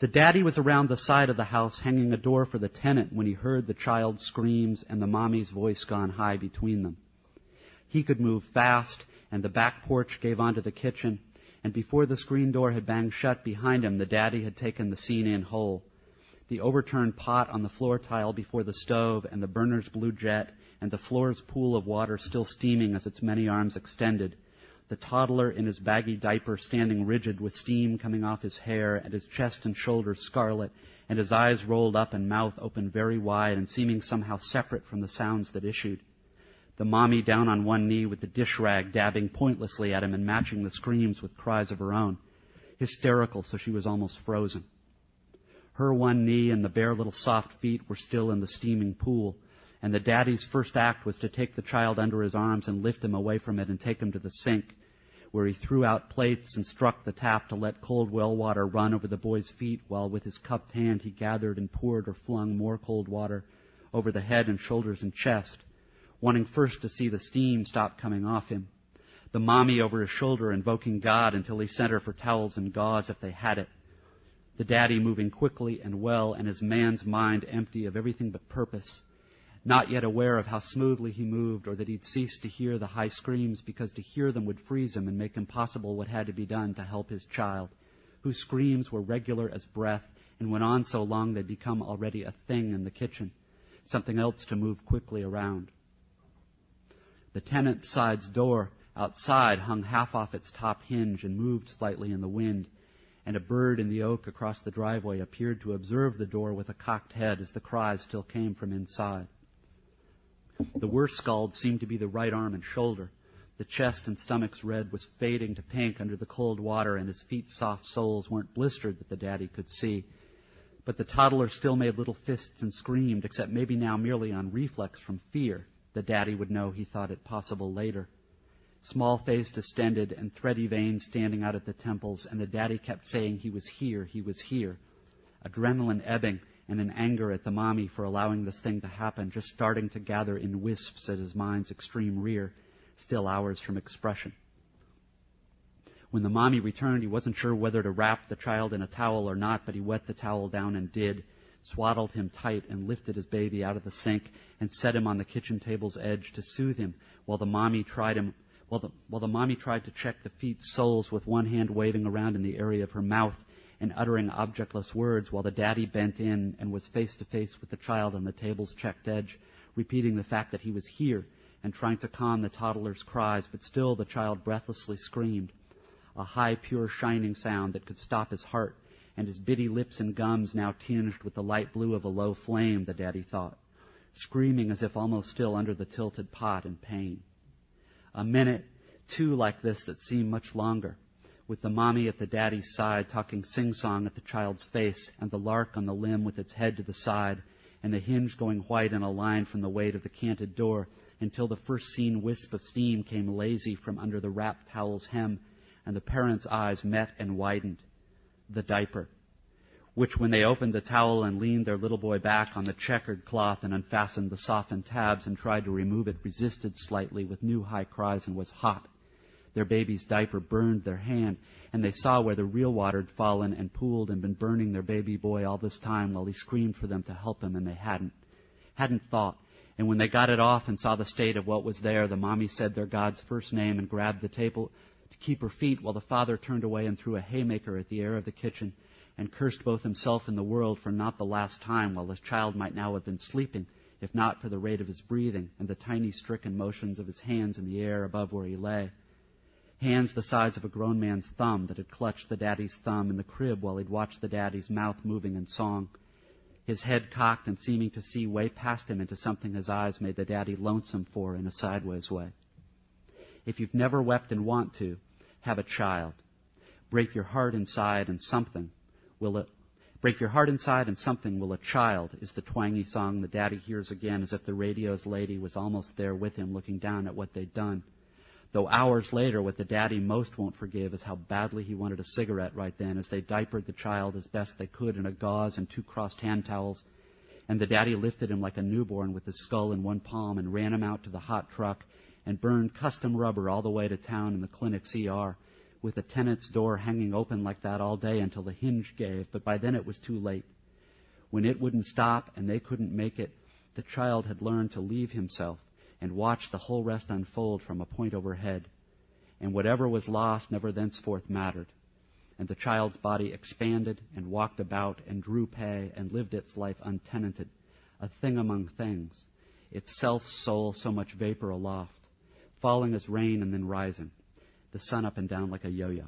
The daddy was around the side of the house hanging a door for the tenant when he heard the child's screams and the mommy's voice gone high between them. He could move fast, and the back porch gave onto the kitchen, and before the screen door had banged shut behind him, the daddy had taken the scene in whole. The overturned pot on the floor tile before the stove, and the burner's blue jet, and the floor's pool of water still steaming as its many arms extended. The toddler in his baggy diaper standing rigid with steam coming off his hair, and his chest and shoulders scarlet, and his eyes rolled up and mouth open very wide and seeming somehow separate from the sounds that issued. The mommy down on one knee with the dish rag dabbing pointlessly at him and matching the screams with cries of her own. Hysterical, so she was almost frozen. Her one knee and the bare little soft feet were still in the steaming pool, and the daddy's first act was to take the child under his arms and lift him away from it and take him to the sink, where he threw out plates and struck the tap to let cold well water run over the boy's feet while with his cupped hand he gathered and poured or flung more cold water over the head and shoulders and chest, wanting first to see the steam stop coming off him. The mommy over his shoulder invoking God until he sent her for towels and gauze if they had it. The daddy moving quickly and well, and his man's mind empty of everything but purpose, not yet aware of how smoothly he moved or that he'd ceased to hear the high screams because to hear them would freeze him and make impossible what had to be done to help his child, whose screams were regular as breath and went on so long they'd become already a thing in the kitchen, something else to move quickly around. The tenant's side's door outside hung half off its top hinge and moved slightly in the wind, and a bird in the oak across the driveway appeared to observe the door with a cocked head as the cries still came from inside. The worst scald seemed to be the right arm and shoulder. The chest and stomach's red was fading to pink under the cold water, and his feet's soft soles weren't blistered that the daddy could see. But the toddler still made little fists and screamed, except maybe now merely on reflex from fear. The daddy would know he thought it possible later. Small-faced, distended, and thready veins standing out at the temples, and the daddy kept saying he was here, adrenaline ebbing, and an anger at the mommy for allowing this thing to happen, just starting to gather in wisps at his mind's extreme rear, still hours from expression. When the mommy returned, he wasn't sure whether to wrap the child in a towel or not, but he wet the towel down and did, swaddled him tight and lifted his baby out of the sink and set him on the kitchen table's edge to soothe him while the mommy tried to check the feet's soles with one hand waving around in the area of her mouth and uttering objectless words while the daddy bent in and was face to face with the child on the table's checked edge, repeating the fact that he was here and trying to calm the toddler's cries, but still the child breathlessly screamed, a high, pure, shining sound that could stop his heart, and his bitty lips and gums now tinged with the light blue of a low flame, the daddy thought, screaming as if almost still under the tilted pot in pain. A minute, two like this that seemed much longer, with the mommy at the daddy's side talking sing-song at the child's face, and the lark on the limb with its head to the side, and the hinge going white in a line from the weight of the canted door, until the first seen wisp of steam came lazy from under the wrapped towel's hem, and the parents' eyes met and widened. The diaper, which when they opened the towel and leaned their little boy back on the checkered cloth and unfastened the softened tabs and tried to remove it, resisted slightly with new high cries and was hot. Their baby's diaper burned their hand, and they saw where the real water had fallen and pooled and been burning their baby boy all this time while he screamed for them to help him, and they hadn't thought. And when they got it off and saw the state of what was there, the mommy said their God's first name and grabbed the table to keep her feet while the father turned away and threw a haymaker at the air of the kitchen and cursed both himself and the world for not the last time, while his child might now have been sleeping, if not for the rate of his breathing and the tiny stricken motions of his hands in the air above where he lay. Hands the size of a grown man's thumb that had clutched the daddy's thumb in the crib while he'd watched the daddy's mouth moving in song. His head cocked and seeming to see way past him into something his eyes made the daddy lonesome for in a sideways way. If you've never wept and want to, have a child. Break your heart inside and something will a child, is the twangy song the daddy hears again, as if the radio's lady was almost there with him looking down at what they'd done. Though hours later, what the daddy most won't forgive is how badly he wanted a cigarette right then as they diapered the child as best they could in a gauze and 2 crossed hand towels, and the daddy lifted him like a newborn with his skull in one palm and ran him out to the hot truck and burned custom rubber all the way to town in the clinic's ER, with the tenant's door hanging open like that all day until the hinge gave, but by then it was too late. When it wouldn't stop and they couldn't make it, the child had learned to leave himself and watch the whole rest unfold from a point overhead. And whatever was lost never thenceforth mattered. And the child's body expanded and walked about and drew pay and lived its life untenanted, a thing among things, its self-soul so much vapor aloft, falling as rain and then rising, the sun up and down like a yo-yo.